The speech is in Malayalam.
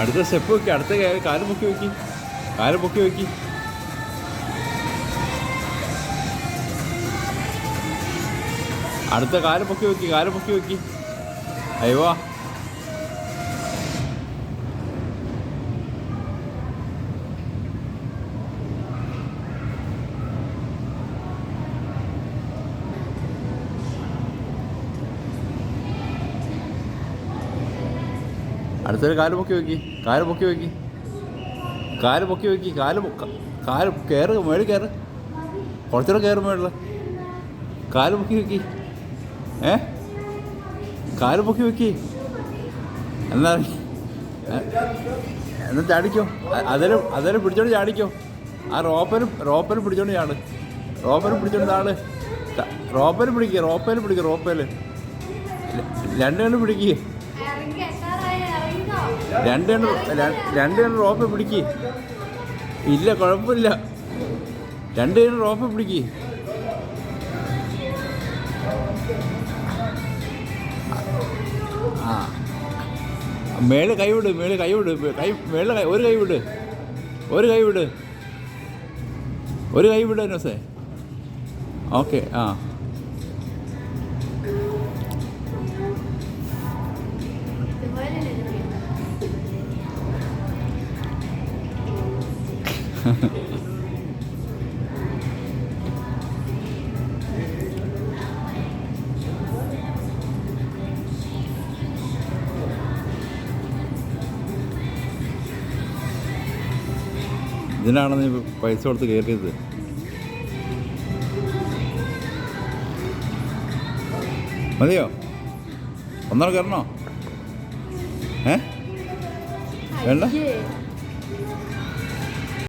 അടുത്ത സ്റ്റെപ്പ് വെക്കി, അടുത്ത കാല് പൊക്കി വെക്കി, കാല് പൊക്കി വെക്കി. അടുത്ത കാല് പൊക്കി വെക്കി, കാല് പൊക്കി വെക്കി. അയ്യോ അടുത്തൊരു കാല് പൊക്കി വെക്കി, കാല് പൊക്കി വെക്കി, കാല് പൊക്കി വെക്കി, കാല് കയറ്, മേളിൽ കയറ്, കുറച്ചുകൂടെ കയറ് മേളിൽ. കാല് പൊക്കി വെക്കി, കാല് പൊക്കി വെക്കി. എന്നാ ചാടിക്കോ, അതേലും പിടിച്ചോണ്ട് ചാടിക്കോ. ആ റോപ്പേലും പിടിച്ചോണ്ട് ചാട്, റോപ്പേലും പിടിച്ചോണ്ട് ചാട്. റോപ്പേലും പിടിക്കുക, റോപ്പേല് രണ്ട് കണ്ട് പിടിക്കുക, രണ്ട് കണ്ട് റോപ്പ് പിടിക്കുക. ഇല്ല കുഴപ്പമില്ല, രണ്ട് കണ്ട് റോപ്പ് പിടിക്കുക. ആ മേളിൽ കൈ വിട്, മേളിൽ കൈ വിട്, മേളിൽ ഒരു കൈ വിട്, ഒരു കൈ വിട് നസേ. ഓക്കെ. ആ ഇതിനാണ് നീ പൈസ കൊടുത്ത് കയറിയത്. മതിയോ? ഒന്നര കയറണോ? വേണ്ട.